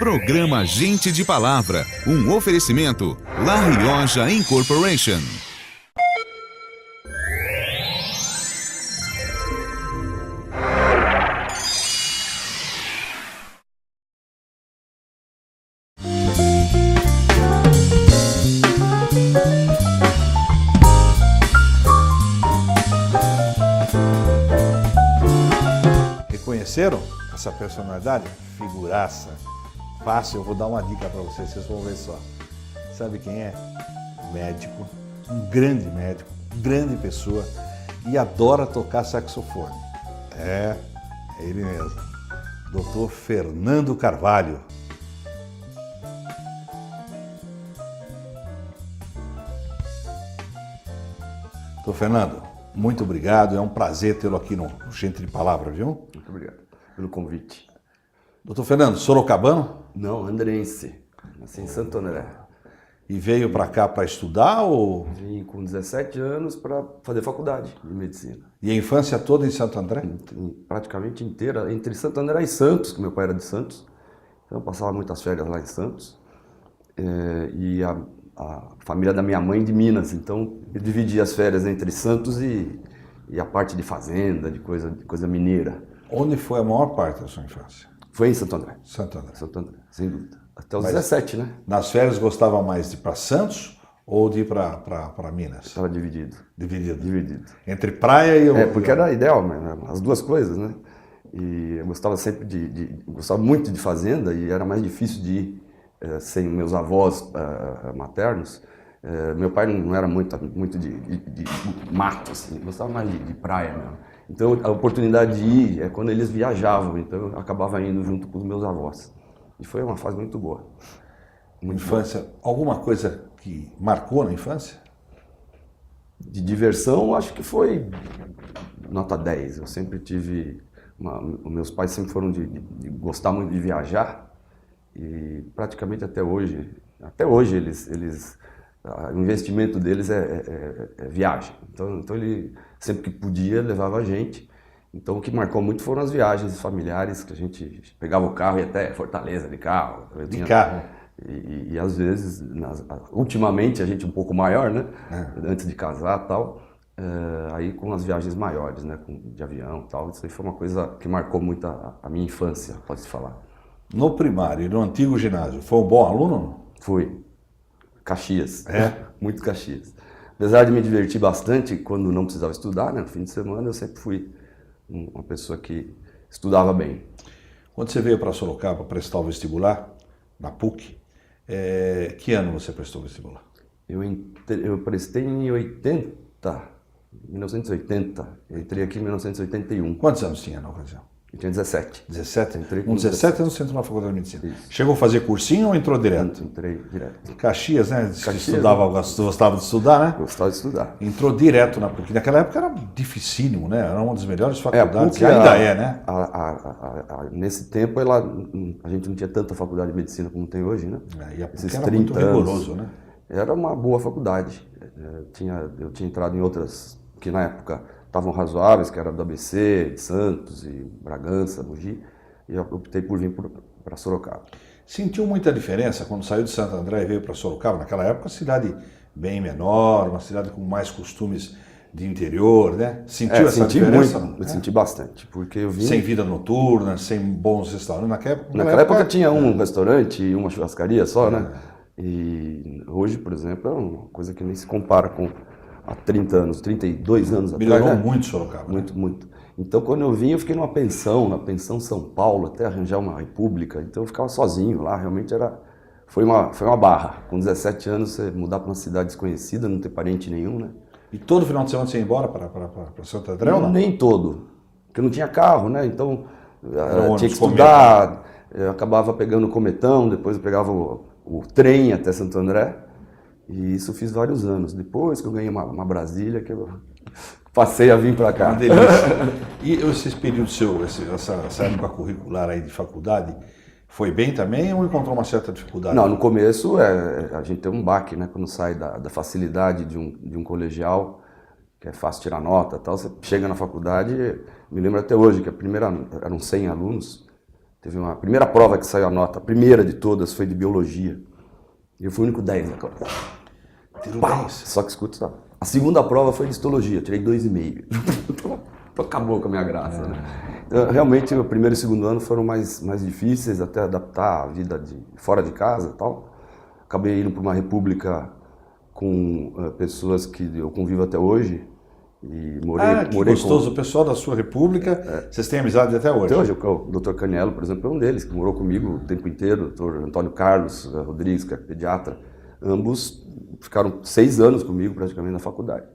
Programa Gente de Palavra, um oferecimento La Rioja Incorporation. Reconheceram essa personalidade? Figuraça. Fácil, eu vou dar uma dica para vocês vão ver só. Sabe quem é? Médico, um grande médico, grande pessoa e adora tocar saxofone. É ele mesmo, Dr. Fernando Carvalho. Dr. Fernando, muito obrigado, é um prazer tê-lo aqui no Gente de Palavra, viu? Muito obrigado pelo convite. Doutor Fernando, sorocabano? Não, andrense, nasci em Santo André. E veio para cá para estudar ou... Vim com 17 anos para fazer faculdade de medicina. E a infância toda em Santo André? Praticamente inteira, entre Santo André e Santos, que meu pai era de Santos. Então eu passava muitas férias lá em Santos. E a família da minha mãe de Minas, então eu dividia as férias entre Santos e a parte de fazenda, de coisa mineira. Onde foi a maior parte da sua infância? Foi em Santo André. Santo André. Santo André, sem dúvida. Até os 17, né? Nas férias gostava mais de ir para Santos ou de ir para Minas? Estava dividido. Dividido. Entre praia e... porque era ideal, né? As duas coisas, né? E eu gostava sempre gostava muito de fazenda e era mais difícil de ir sem meus avós maternos. Meu pai não era muito de mato, assim, gostava mais de praia mesmo. Então a oportunidade de ir é quando eles viajavam, então eu acabava indo junto com os meus avós. E foi uma fase muito boa. Infância, alguma coisa que marcou na infância? De diversão, acho que foi nota 10. Eu sempre tive... meus pais sempre foram de gostar muito de viajar e praticamente até hoje o investimento deles é viagem. Então ele sempre que podia levava a gente. Então o que marcou muito foram as viagens familiares, que a gente pegava o carro e ia até Fortaleza de carro. Carro? E às vezes, ultimamente a gente um pouco maior, né? Antes de casar e tal, aí com as viagens maiores, né? De avião e tal. Isso aí foi uma coisa que marcou muito a minha infância, pode-se falar. No primário, no antigo ginásio, foi um bom aluno? Fui. Caxias. Muito Caxias. Apesar de me divertir bastante quando não precisava estudar, né? No fim de semana eu sempre fui uma pessoa que estudava bem. Quando você veio para Sorocaba prestar o vestibular, na PUC, que ano você prestou o vestibular? Eu prestei em 1980. Eu entrei aqui em 1981. Quantos anos tinha na ocasião? Eu tinha 17. 17? Entrei com 17 anos você entrou na faculdade de medicina. Isso. Chegou a fazer cursinho ou entrou direto? Entrei direto. Caxias, né? Caxias, Gostava de estudar, né? Gostava de estudar. Entrou direto na PUC. Naquela época era dificílimo, né? Era uma das melhores faculdades. A PUC ainda né? Nesse tempo, a gente não tinha tanta faculdade de medicina como tem hoje, né? E a PUC Esses era 30 muito rigoroso, né? Era uma boa faculdade. Eu tinha entrado em outras que na época estavam razoáveis, que era do ABC, de Santos e Bragança, Mogi, e eu optei por vir para Sorocaba. Sentiu muita diferença quando saiu de Santo André e veio para Sorocaba? Naquela época, cidade bem menor, uma cidade com mais costumes de interior, né? Sentiu essa diferença? Eu senti bastante, porque eu vim... Sem vida noturna, sem bons restaurantes. Naquela época tinha um restaurante e uma churrascaria só, né? E hoje, por exemplo, é uma coisa que nem se compara com há 30 anos, 32 anos atrás. Melhorou muito Sorocaba. Muito, muito. Então, quando eu vim, eu fiquei numa pensão, na pensão São Paulo, até arranjar uma república. Então, eu ficava sozinho lá, realmente foi uma barra. Com 17 anos, você mudar para uma cidade desconhecida, não ter parente nenhum, né? E todo final de semana você ia embora para Santo André ou não? Nem todo, porque eu não tinha carro, né? Então, tinha que estudar, eu acabava pegando o cometão, depois eu pegava o trem até Santo André. E isso eu fiz vários anos. Depois que eu ganhei uma Brasília, que eu passei a vir para cá. Uma delícia. E esse período seu, essa época curricular aí de faculdade, foi bem também ou encontrou uma certa dificuldade? Não, no começo a gente tem um baque, né? Quando sai da facilidade de um colegial, que é fácil tirar nota e tal, você chega na faculdade, me lembro até hoje que a primeira eram 100 alunos, Teve uma primeira prova que saiu a nota, a primeira de todas foi de biologia. E eu fui o único 10 na classe. Tirou Pá, 10. só que escuta só. A segunda prova foi de histologia, eu tirei 2,5. Então acabou com a minha graça, né? Então, realmente o primeiro e o segundo ano foram mais difíceis, até adaptar a vida fora de casa e tal. Acabei indo para uma república com pessoas que eu convivo até hoje. E morei gostoso. O pessoal da sua república, vocês têm amizade até hoje? Até hoje, o Dr. Caniello, por exemplo, é um deles, que morou comigo o tempo inteiro, o Dr. Antônio Carlos Rodrigues, que é pediatra. Ambos ficaram 6 anos comigo praticamente na faculdade,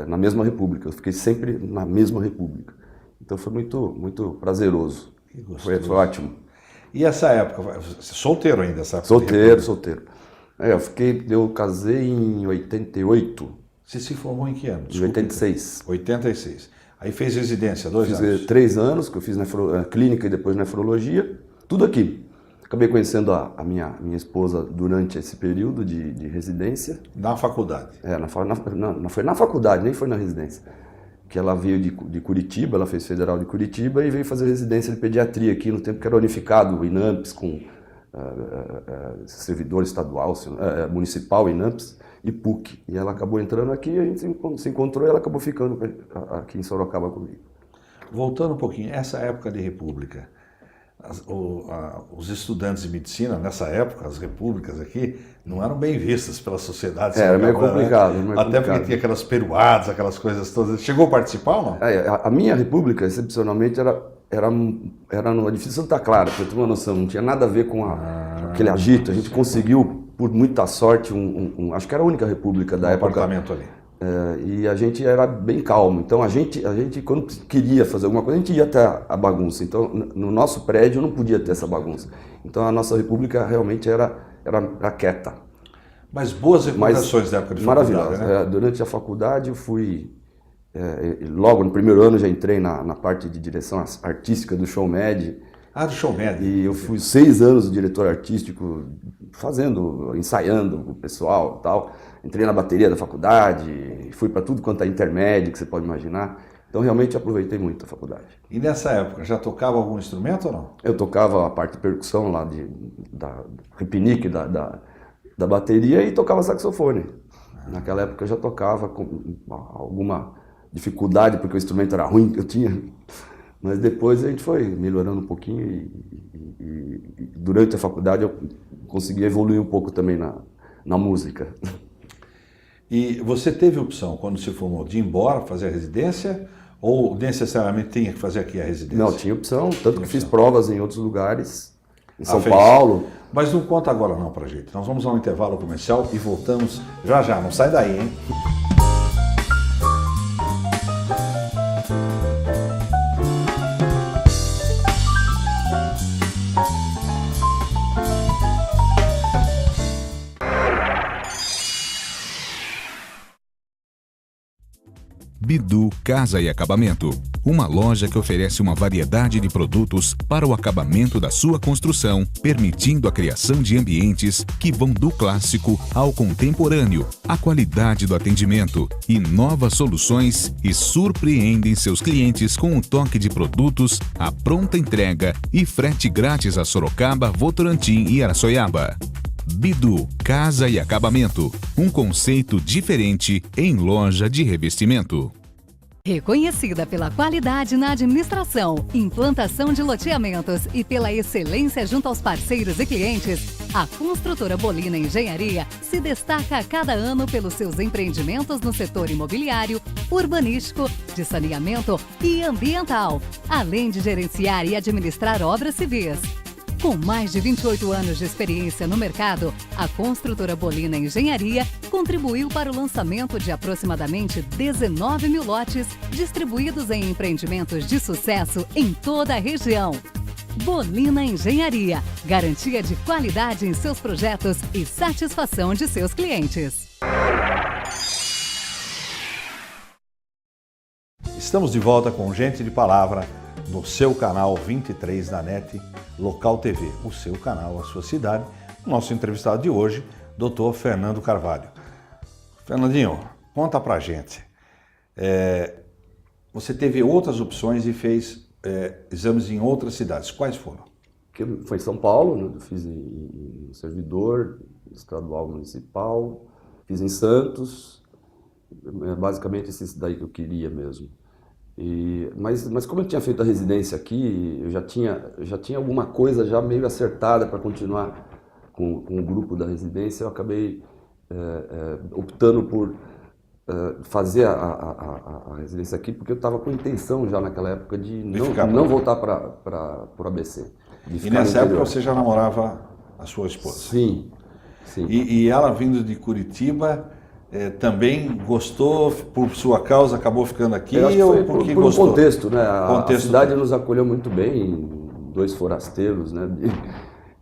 na mesma república. Eu fiquei sempre na mesma república. Então foi muito prazeroso. Foi ótimo. E essa época, solteiro ainda, essa época? Solteiro. Eu casei em 88. Você se formou em que ano? Em 86. 86. Aí fez residência, 2 anos? Fiz 3 anos, que eu fiz clínica e depois nefrologia, tudo aqui. Acabei conhecendo a minha esposa durante esse período de residência. Na faculdade? Não foi na faculdade, nem foi na residência. Que ela veio de Curitiba, ela fez Federal de Curitiba e veio fazer residência de pediatria aqui no tempo que era unificado o INAMPS com servidor estadual, municipal, INAMPS e PUC. E ela acabou entrando aqui, a gente se encontrou e ela acabou ficando aqui em Sorocaba comigo. Voltando um pouquinho, essa época de república, os estudantes de medicina, nessa época, as repúblicas aqui, não eram bem vistas pela sociedade. Era meio complicado. Até porque tinha aquelas peruadas, aquelas coisas todas. Chegou a participar ou não? A minha república, excepcionalmente, era no edifício Santa Clara, para ter uma noção, não tinha nada a ver com aquele agito. A gente conseguiu, por muita sorte, acho que era a única república da época. Apartamento ali. E a gente era bem calmo. Então a gente quando queria fazer alguma coisa, a gente ia até a bagunça. Então no nosso prédio não podia ter essa bagunça. Então a nossa república realmente era quieta. Mas boas recordações da época de faculdade, maravilhosa, né? Durante a faculdade eu fui... logo no primeiro ano já entrei na parte de direção artística do ShowMed. Do ShowMed. E eu fui 6 anos diretor artístico, ensaiando com o pessoal e tal. Entrei na bateria da faculdade, fui para tudo quanto é intermédio que você pode imaginar. Então realmente aproveitei muito a faculdade. E nessa época, já tocava algum instrumento ou não? Eu tocava a parte de percussão lá, da repinique, da bateria e tocava saxofone. Naquela época eu já tocava com alguma dificuldade, porque o instrumento era ruim que eu tinha. Mas depois a gente foi melhorando um pouquinho e durante a faculdade eu consegui evoluir um pouco também na música. E você teve opção, quando se formou, de ir embora fazer a residência ou necessariamente tinha que fazer aqui a residência? Não, tinha opção, tanto que fiz provas em outros lugares, em São fez. Paulo. Mas não conta agora não pra gente. Nós vamos a um intervalo comercial e voltamos já, não sai daí, hein? Bidu Casa e Acabamento, uma loja que oferece uma variedade de produtos para o acabamento da sua construção, permitindo a criação de ambientes que vão do clássico ao contemporâneo, a qualidade do atendimento e novas soluções e surpreendem seus clientes com um toque de produtos, a pronta entrega e frete grátis a Sorocaba, Votorantim e Araçoiaba. Bidu Casa e Acabamento, um conceito diferente em loja de revestimento. Reconhecida pela qualidade na administração, implantação de loteamentos e pela excelência junto aos parceiros e clientes, a Construtora Bolina Engenharia se destaca a cada ano pelos seus empreendimentos no setor imobiliário, urbanístico, de saneamento e ambiental, além de gerenciar e administrar obras civis. Com mais de 28 anos de experiência no mercado, a Construtora Bolina Engenharia contribuiu para o lançamento de aproximadamente 19 mil lotes distribuídos em empreendimentos de sucesso em toda a região. Bolina Engenharia, garantia de qualidade em seus projetos e satisfação de seus clientes. Estamos de volta com Gente de Palavra no seu canal 23 da NET Local TV, o seu canal, a sua cidade. O nosso entrevistado de hoje, Dr. Fernando Carvalho. Fernandinho, conta pra gente. Você teve outras opções e fez exames em outras cidades. Quais foram? que foi em São Paulo, né? Eu fiz em servidor, estadual, municipal, fiz em Santos, basicamente esses daí que eu queria mesmo. Mas como eu tinha feito a residência aqui, eu já tinha alguma coisa já meio acertada para continuar com o grupo da residência, eu acabei optando por fazer a residência aqui, porque eu estava com intenção já naquela época de não voltar para o ABC. E nessa época você já namorava a sua esposa? Sim. Sim. E ela vindo de Curitiba também gostou, por sua causa, acabou ficando aqui? Ou porque por gostou? Um contexto, né? A cidade do... nos acolheu muito bem, 2 forasteiros, né?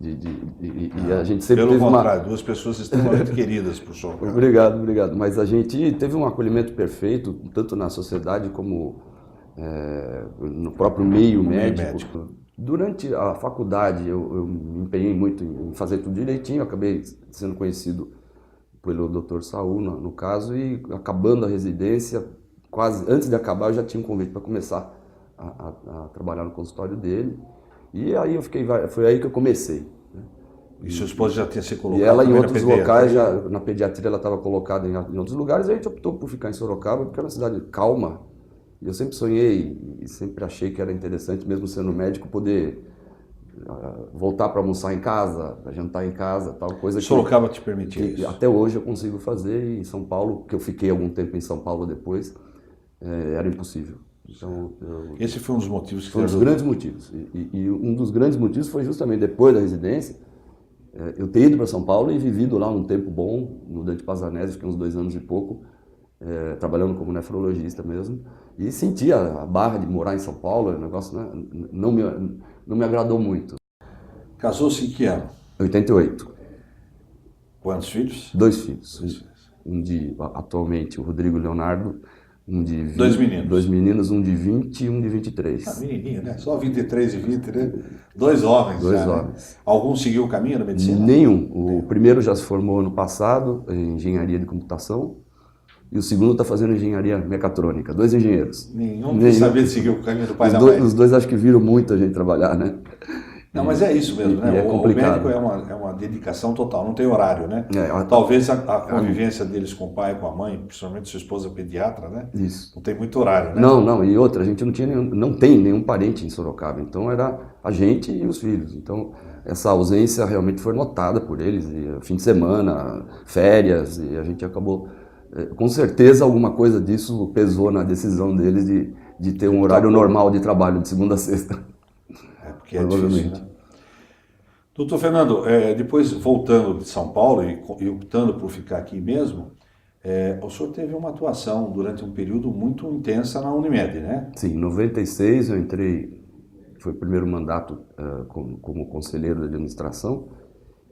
E a gente sempre Pelo teve contrário, 2 pessoas extremamente queridas por sua casa. Obrigado. Mas a gente teve um acolhimento perfeito, tanto na sociedade como no próprio meio médico. Durante a faculdade, eu me empenhei muito em fazer tudo direitinho, eu acabei sendo conhecido pelo Dr. Saul, no caso, e acabando a residência, quase antes de acabar, eu já tinha um convite para começar a trabalhar no consultório dele. E aí foi aí que eu comecei. Né? E sua esposa já tinha se colocado? E ela em outros locais, na pediatria ela estava colocada em outros lugares, e a gente optou por ficar em Sorocaba, porque era uma cidade calma. E eu sempre sonhei e sempre achei que era interessante, mesmo sendo médico, poder voltar para almoçar em casa, para jantar em casa, tal coisa. Sorocaba te permitia isso? Até hoje eu consigo fazer, e em São Paulo, que eu fiquei algum tempo em São Paulo depois, era impossível. Então, esse foi um dos motivos que foi um dos grandes motivos. E um dos grandes motivos foi justamente depois da residência, eu ter ido para São Paulo e vivido lá um tempo bom, no Dante Pazanese, fiquei uns 2 anos e pouco, trabalhando como nefrologista mesmo, e sentia a barra de morar em São Paulo, o negócio, né, não me agradou muito. Casou-se em que ano? 88. Quantos filhos? 2 filhos. Atualmente, o Rodrigo e Leonardo, 2 meninos. 2 meninos, um de 20 e um de 23. Ah, menininho, né? Só 23 e 20, né? 2 homens. 2 já, homens. Né? Algum seguiu o caminho da medicina? Nenhum. O primeiro já se formou ano passado em engenharia de computação e o segundo está fazendo engenharia mecatrônica. 2 engenheiros. Nenhum sabia de seguir o caminho do pai e da mãe. Os dois acho que viram muita gente trabalhar, né? Não, mas é isso mesmo, né? É complicado. O médico é uma dedicação total, não tem horário, né? Talvez a convivência deles com o pai e com a mãe, principalmente sua esposa pediatra, né? Isso. Não tem muito horário, né? Não, e outra, a gente não tem nenhum parente em Sorocaba, então era a gente e os filhos. Então, essa ausência realmente foi notada por eles, e fim de semana, férias, e a gente acabou... Com certeza alguma coisa disso pesou na decisão deles de ter um horário normal de trabalho, de segunda a sexta. Porque é difícil, né? Doutor Fernando, depois voltando de São Paulo e optando por ficar aqui mesmo, o senhor teve uma atuação durante um período muito intensa na Unimed, né? Sim, em 96 eu entrei, foi o primeiro mandato como conselheiro de administração,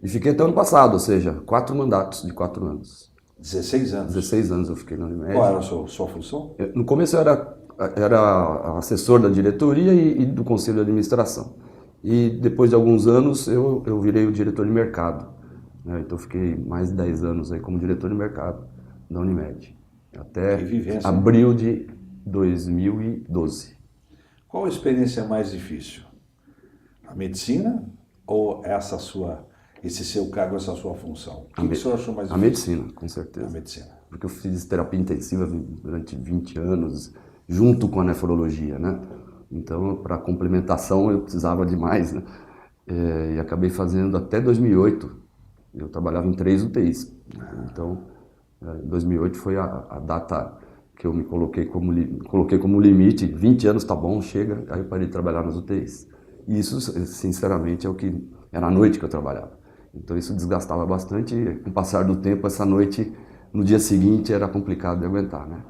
e fiquei até ano passado, ou seja, 4 mandatos de 4 anos. 16 anos? 16 anos eu fiquei na Unimed. Qual era a sua função? No começo eu era assessor da diretoria e do conselho de administração. E depois de alguns anos eu virei o diretor de mercado. Né? Então eu fiquei mais de 10 anos aí como diretor de mercado da Unimed. Até abril de 2012. Qual a experiência mais difícil? A medicina ou esse seu cargo, essa sua função? O que o senhor achou mais difícil? A medicina, com certeza. A medicina. Porque eu fiz terapia intensiva durante 20 anos, junto com a nefrologia, né? Então, para complementação, eu precisava de mais, né? E acabei fazendo até 2008. Eu trabalhava em 3 UTIs. Então, 2008 foi a data que eu me coloquei como limite. 20 anos tá bom, chega. Aí eu parei de trabalhar nas UTIs. E isso, sinceramente, é o que era à noite que eu trabalhava. Então, isso desgastava bastante. E, com o passar do tempo, essa noite, no dia seguinte, era complicado de aguentar, né?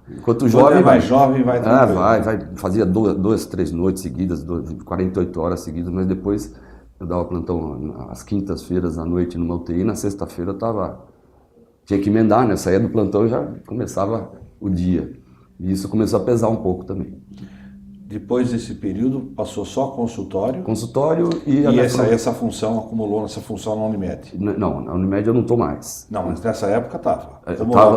Enquanto jovem, mais jovem, vai tranquilo. Fazia 2, 3 noites seguidas, 48 horas seguidas, mas depois eu dava plantão às quintas-feiras à noite numa UTI, na sexta-feira eu tinha que emendar, né? Saía do plantão e já começava o dia. E isso começou a pesar um pouco também. Depois desse período, passou só consultório? Consultório e essa função, acumulou nessa função na Unimed? Não, na Unimed eu não estou mais. Não, mas nessa época estava.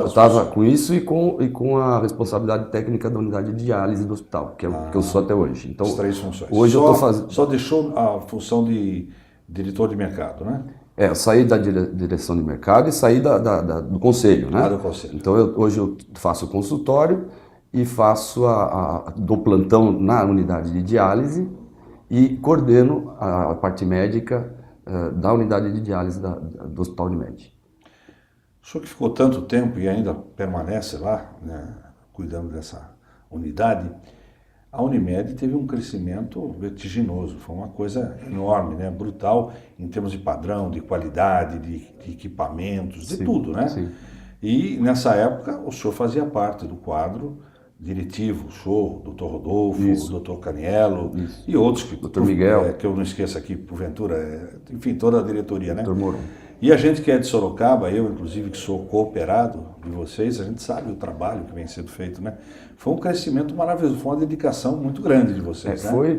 Estava com isso e com a responsabilidade técnica da unidade de diálise do hospital, que eu sou até hoje. Então, as 3 funções. Hoje eu estou fazendo... Só deixou a função de diretor de mercado, né? Eu saí da direção de mercado e saí do conselho, né? Do conselho. Então, hoje eu faço o consultório e faço do plantão na unidade de diálise e coordeno a parte médica da unidade de diálise do Hospital Unimed. O senhor que ficou tanto tempo e ainda permanece lá, né, cuidando dessa unidade, a Unimed teve um crescimento vertiginoso, foi uma coisa enorme, né, brutal em termos de padrão, de qualidade, de equipamentos, de tudo, né? Sim. E nessa época o senhor fazia parte do quadro diretivo, o senhor, o Dr. Rodolfo, o Dr. Caniello e outros, Dr. Miguel, que eu não esqueço aqui, porventura, enfim, toda a diretoria, né? Dr. Moron. E a gente que é de Sorocaba, eu inclusive que sou cooperado de vocês, a gente sabe o trabalho que vem sendo feito, né? Foi um crescimento maravilhoso, foi uma dedicação muito grande de vocês, né?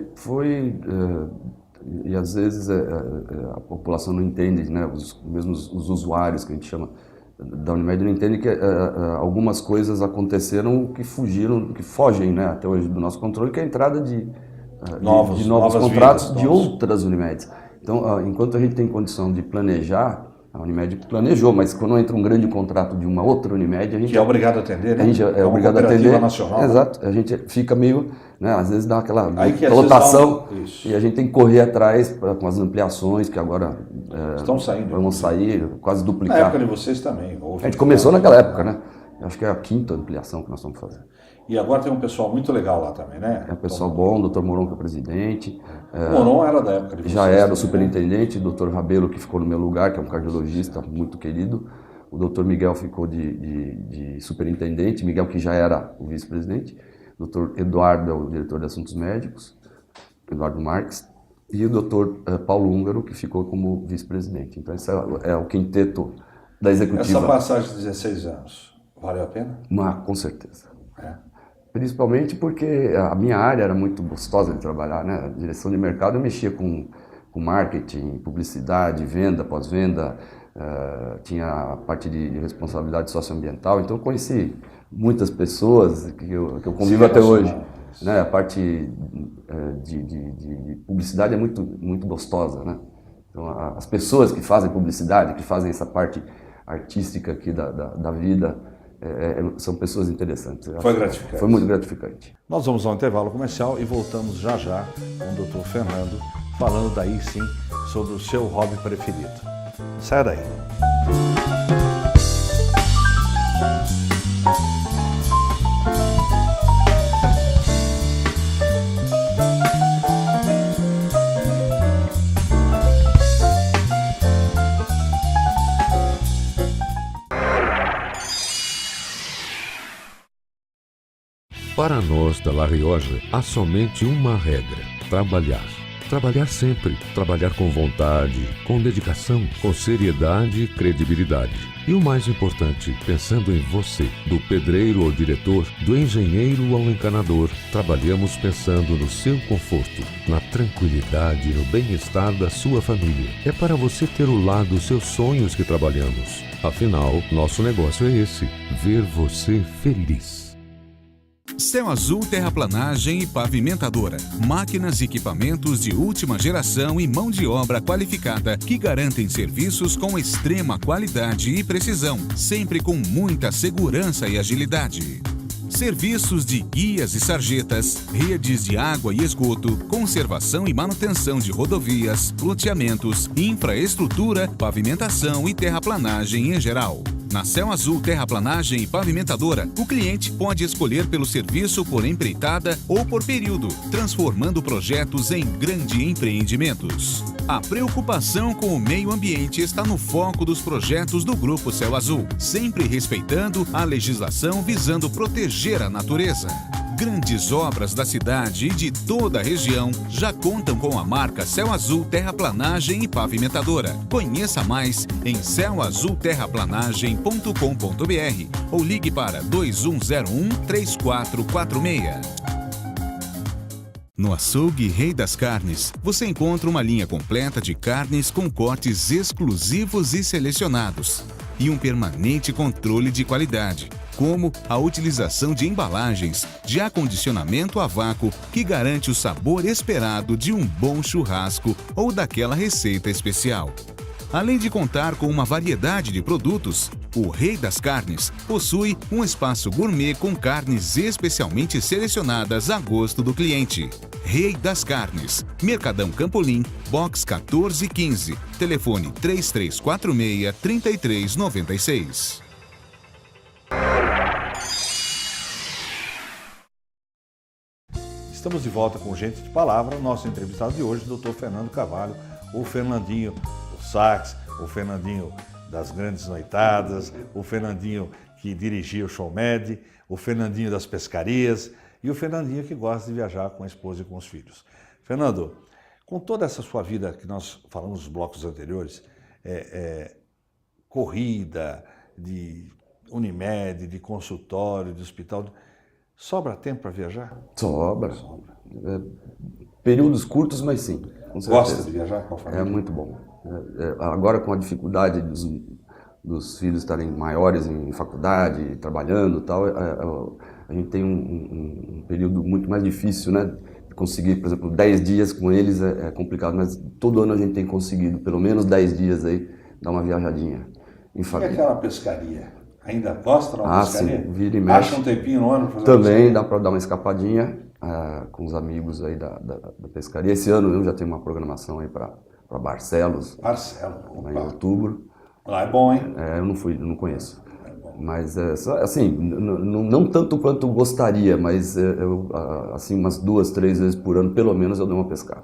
E às vezes a população não entende, né? Mesmo os usuários que a gente chama da Unimed não entendem que algumas coisas aconteceram que fogem, né, até hoje do nosso controle, que é a entrada de novos contratos de outras Unimeds. Então, enquanto a gente tem condição de planejar, a Unimed planejou, mas quando entra um grande contrato de uma outra Unimed, a gente... Que é obrigado a atender, né? A gente é obrigado a atender. Nacional. Exato. A gente fica meio, né, às vezes dá aquela lotação e a gente tem que correr atrás com as ampliações que agora estão saindo. Vão sair, quase duplicar. Na época de vocês também. A gente começou naquela época, né? Acho que é a 5ª ampliação que nós estamos fazendo. E agora tem um pessoal muito legal lá também, né? É um pessoal bom, o Dr. Moron que é o presidente. O Moron era da época de vocês. Já era também, o superintendente, o Dr. Rabelo que ficou no meu lugar, que é um cardiologista muito querido. O Dr. Miguel ficou de superintendente, Miguel que já era o vice-presidente. O Dr. Eduardo é o diretor de assuntos médicos, Eduardo Marques. E o Dr. Paulo Húngaro, que ficou como vice-presidente. Então, esse é o quinteto da executiva. Essa passagem de 16 anos, valeu a pena? Com certeza. Principalmente porque a minha área era muito gostosa de trabalhar, né? A direção de mercado eu mexia com marketing, publicidade, venda, pós-venda, tinha a parte de responsabilidade socioambiental, então eu conheci muitas pessoas que eu convivo até hoje. Né? A parte de publicidade é muito, muito gostosa, né? Então, as pessoas que fazem publicidade, que fazem essa parte artística aqui da vida, são pessoas interessantes. Foi gratificante. Foi muito gratificante. Nós vamos ao intervalo comercial e voltamos já com o Dr. Fernando, falando daí sim sobre o seu hobby preferido. Sai daí. Para nós da La Rioja, há somente uma regra: trabalhar. Trabalhar sempre, trabalhar com vontade, com dedicação, com seriedade e credibilidade. E o mais importante, pensando em você, do pedreiro ao diretor, do engenheiro ao encanador, trabalhamos pensando no seu conforto, na tranquilidade e no bem-estar da sua família. É para você ter o lar dos seus sonhos que trabalhamos. Afinal, nosso negócio é esse: ver você feliz. Céu Azul Terraplanagem e Pavimentadora. Máquinas e equipamentos de última geração e mão de obra qualificada que garantem serviços com extrema qualidade e precisão, sempre com muita segurança e agilidade. Serviços de guias e sarjetas, redes de água e esgoto, conservação e manutenção de rodovias, loteamentos, infraestrutura, pavimentação e terraplanagem em geral. Na Céu Azul Terraplanagem e Pavimentadora, o cliente pode escolher pelo serviço por empreitada ou por período, transformando projetos em grandes empreendimentos. A preocupação com o meio ambiente está no foco dos projetos do Grupo Céu Azul, sempre respeitando a legislação visando proteger a natureza. Grandes obras da cidade e de toda a região já contam com a marca Céu Azul Terraplanagem e Pavimentadora. Conheça mais em céuazulterraplanagem.com.br ou ligue para 2101-3446. No açougue Rei das Carnes, você encontra uma linha completa de carnes com cortes exclusivos e selecionados e um permanente controle de qualidade, como a utilização de embalagens de acondicionamento a vácuo que garante o sabor esperado de um bom churrasco ou daquela receita especial. Além de contar com uma variedade de produtos, o Rei das Carnes possui um espaço gourmet com carnes especialmente selecionadas a gosto do cliente. Rei das Carnes, Mercadão Campolim, box 1415, telefone 3346-3396. Estamos de volta com Gente de Palavra, nosso entrevistado de hoje, Dr. Fernando Carvalho, o Fernandinho do sax, o Fernandinho das grandes noitadas, o Fernandinho que dirigia o Show Med, o Fernandinho das pescarias e o Fernandinho que gosta de viajar com a esposa e com os filhos. Fernando, com toda essa sua vida que nós falamos nos blocos anteriores, corrida, de Unimed, de consultório, de hospital, sobra tempo para viajar? Sobra. Períodos curtos, mas sim. Com certeza. Gosta de viajar com a família? É muito bom. Agora, com a dificuldade dos filhos estarem maiores em faculdade, trabalhando e tal, a gente tem um período muito mais difícil, né? Conseguir, por exemplo, 10 dias com eles é complicado, mas todo ano a gente tem conseguido, pelo menos 10 dias aí, dar uma viajadinha em família. E aquela pescaria? Ainda gosta de uma pescaria? Sim, vira e mexe. Acha um tempinho no ano para fazer Também dá para dar uma escapadinha com os amigos aí da pescaria. Esse ano eu já tenho uma programação aí para Barcelos. Barcelos, lá em outubro. Lá é bom, hein? Eu não fui, não conheço. Mas, assim, não tanto quanto gostaria, mas assim, umas 2, 3 vezes por ano, pelo menos, eu dou uma pescada.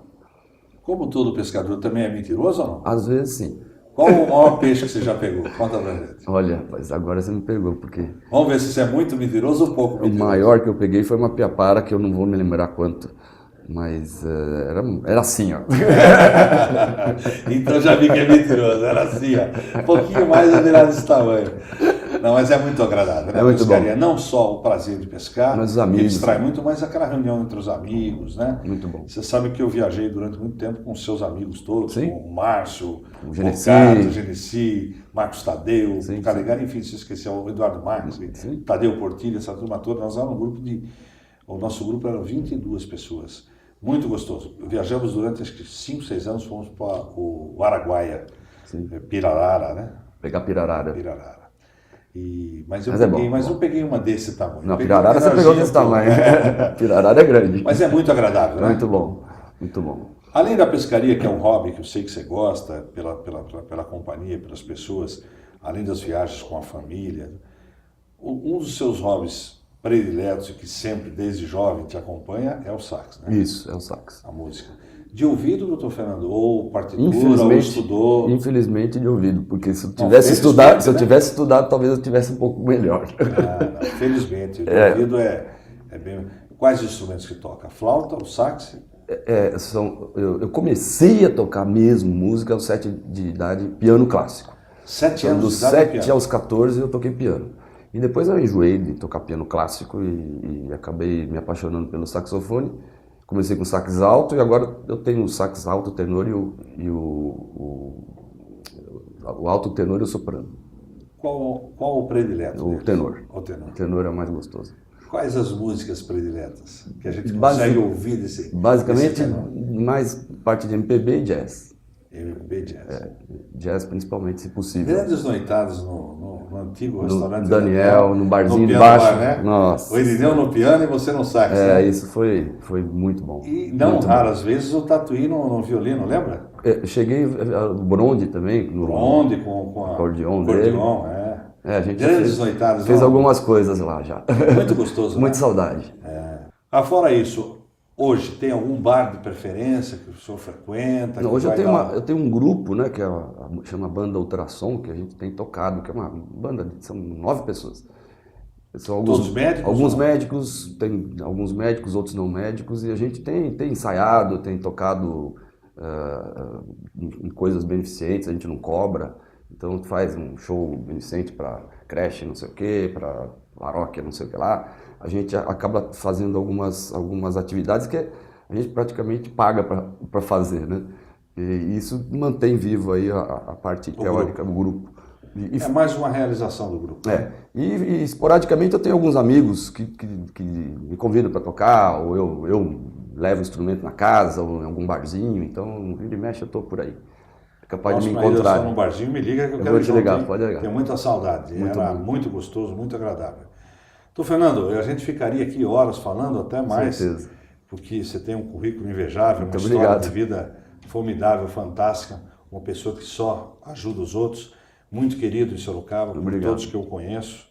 Como todo pescador também é mentiroso ou não? Às vezes, sim. Qual o maior peixe que você já pegou? Conta pra gente. Olha, mas agora você me pegou, porque... Vamos ver se você é muito mentiroso ou pouco mentiroso. O maior que eu peguei foi uma piapara, que eu não vou me lembrar quanto. Mas era assim, ó. Então já vi que é mentiroso, era assim, ó. Um pouquinho mais eu virar desse tamanho. Não, mas é muito agradável, né? É muito pescaria. bom. Não só o prazer de pescar, mas os amigos, que distrai muito, mas aquela reunião entre os amigos, né? Muito bom. Você sabe que eu viajei durante muito tempo com seus amigos todos, Sim. com o Márcio, o Genesi, Ricardo, Genesi, Marcos Tadeu, sim, o Calegari, enfim, se esqueceu, o Eduardo Marques, Tadeu Portilho, essa turma toda. Nós éramos um grupo o nosso grupo era 22 pessoas. Muito gostoso. Viajamos durante acho que 5, 6 anos, fomos para o Araguaia, Pirarara, né? Pegar pirarara. Pirarara. Mas eu peguei uma desse tamanho. Não, pirarara você pegou desse tamanho. Pirarara é grande. Mas é muito agradável, né? Muito bom, muito bom. Além da pescaria, que é um hobby que eu sei que você gosta, pela companhia, pelas pessoas, além das viagens com a família, um dos seus hobbies prediletos e que sempre, desde jovem, te acompanha é o sax, né? Isso, é o sax. A música. De ouvido, doutor Fernando? Ou partitura, ou estudou? Infelizmente de ouvido, porque se eu tivesse estudado, talvez eu tivesse um pouco melhor. Não, felizmente. De ouvido é bem... Quais instrumentos que toca? A flauta, o sax? Eu comecei a tocar mesmo música aos 7 de idade, piano clássico. 7 anos de idade? Dos 7 aos 14 eu toquei piano. E depois eu enjoei de tocar piano clássico e acabei me apaixonando pelo saxofone. Comecei com sax alto e agora eu tenho o sax alto, o tenor e o alto tenor e o soprano. Qual o predileto? O tenor. O tenor. O tenor é o mais gostoso. Quais as músicas prediletas que a gente consegue ouvir desse basicamente, mais parte de MPB e jazz. MPB e jazz. Jazz principalmente, se possível. Grandes noitadas no antigo restaurante Daniel, no barzinho de baixo. baixo. Né? Nossa. O Irineu no piano e você no sax. Né? Isso foi muito bom. E não raras vezes o Tatuí no violino, lembra? Cheguei o Bronde também. Bronde com a acordeon dele. A gente grandes noitadas. Fez algumas coisas lá já. Muito gostoso, Muita né? saudade. Fora isso, hoje tem algum bar de preferência que o senhor frequenta? Não, hoje eu tenho um grupo, né, que chama Banda Ultrassom, que a gente tem tocado, que é uma banda, são 9 pessoas. São todos médicos? Alguns médicos, tem alguns médicos, outros não médicos, e a gente tem ensaiado, tem tocado em coisas beneficentes, a gente não cobra. Então faz um show beneficente para creche, não sei o quê, para paróquia, não sei o que lá. A gente acaba fazendo algumas atividades que a gente praticamente paga para fazer, né? E isso mantém vivo aí a parte teórica do grupo. É mais uma realização do grupo. E esporadicamente eu tenho alguns amigos que me convidam para tocar, ou eu levo o instrumento na casa, ou em algum barzinho, então vira e mexe eu estou por aí. É capaz de me encontrar. Se num barzinho, me liga que eu quero vou te ligar, pode ligar. Tenho muita saudade, era muito gostoso, muito agradável. Então, Fernando, a gente ficaria aqui horas falando, até mais, certeza. Porque você tem um currículo invejável, Muito uma obrigado. história de vida formidável, fantástica, uma pessoa que só ajuda os outros, muito querido em Sorocaba, por todos que eu conheço.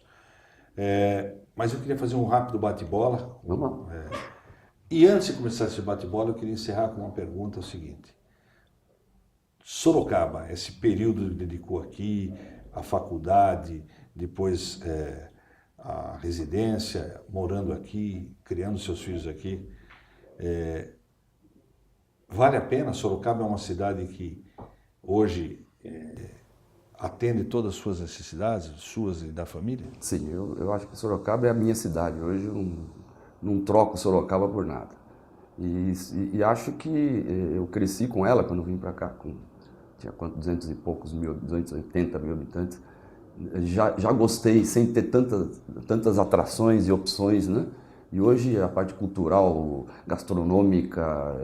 Mas eu queria fazer um rápido bate-bola. Vamos lá. E antes de começar esse bate-bola, eu queria encerrar com uma pergunta, o seguinte. Sorocaba, esse período que dedicou aqui, a faculdade, depois a residência, morando aqui, criando seus filhos aqui, vale a pena? Sorocaba é uma cidade que hoje atende todas as suas necessidades, suas e da família? Sim, eu acho que Sorocaba é a minha cidade. Hoje eu não troco Sorocaba por nada. E acho que eu cresci com ela quando vim para cá, tinha 200 e poucos mil, 280 mil habitantes. Já gostei, sem ter tantas atrações e opções, né? E hoje a parte cultural, gastronômica,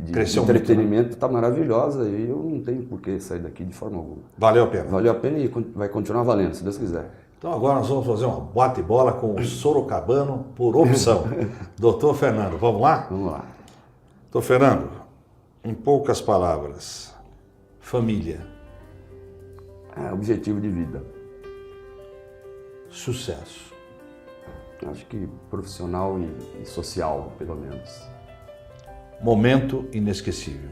de entretenimento está maravilhosa e eu não tenho por que sair daqui de forma alguma. Valeu a pena? Valeu a pena e vai continuar valendo, se Deus quiser. Então agora nós vamos fazer uma bate-bola com o sorocabano por opção. Doutor Fernando, vamos lá? Vamos lá. Doutor Fernando, em poucas palavras, família. Objetivo de vida. Sucesso. Acho que profissional e social, pelo menos. Momento inesquecível.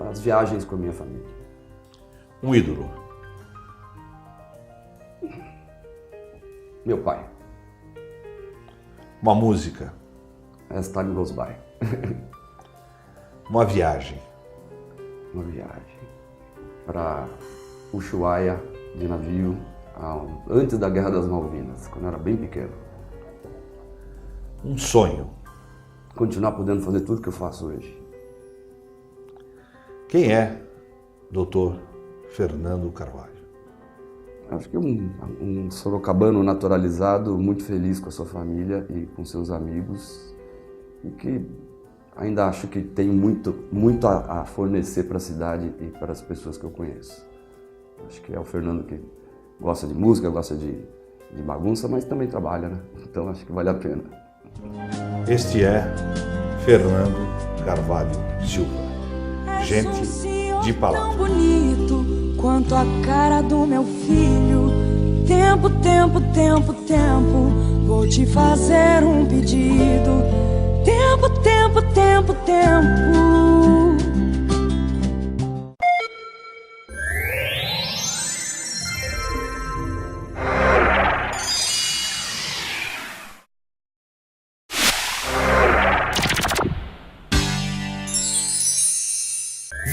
As viagens com a minha família. Um ídolo. Meu pai. Uma música. As Time Goes By. Uma viagem. Uma viagem para Ushuaia de navio, antes da Guerra das Malvinas, quando eu era bem pequeno. Um sonho. Continuar podendo fazer tudo que eu faço hoje. Quem é Dr. Fernando Carvalho? Acho que um sorocabano naturalizado, muito feliz com a sua família e com seus amigos, e que ainda acho que tem muito a fornecer para a cidade e para as pessoas que eu conheço. Acho que é o Fernando que gosta de música, gosta de bagunça, mas também trabalha, né? Então acho que vale a pena. Este é Fernando Carvalho Silva. Gente de palavra. Tão bonito quanto a cara do meu filho. Tempo, tempo, tempo, tempo. Vou te fazer um pedido. Tempo, tempo, tempo, tempo.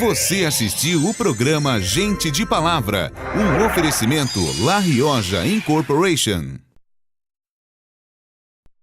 Você assistiu o programa Gente de Palavra, um oferecimento La Rioja Incorporation.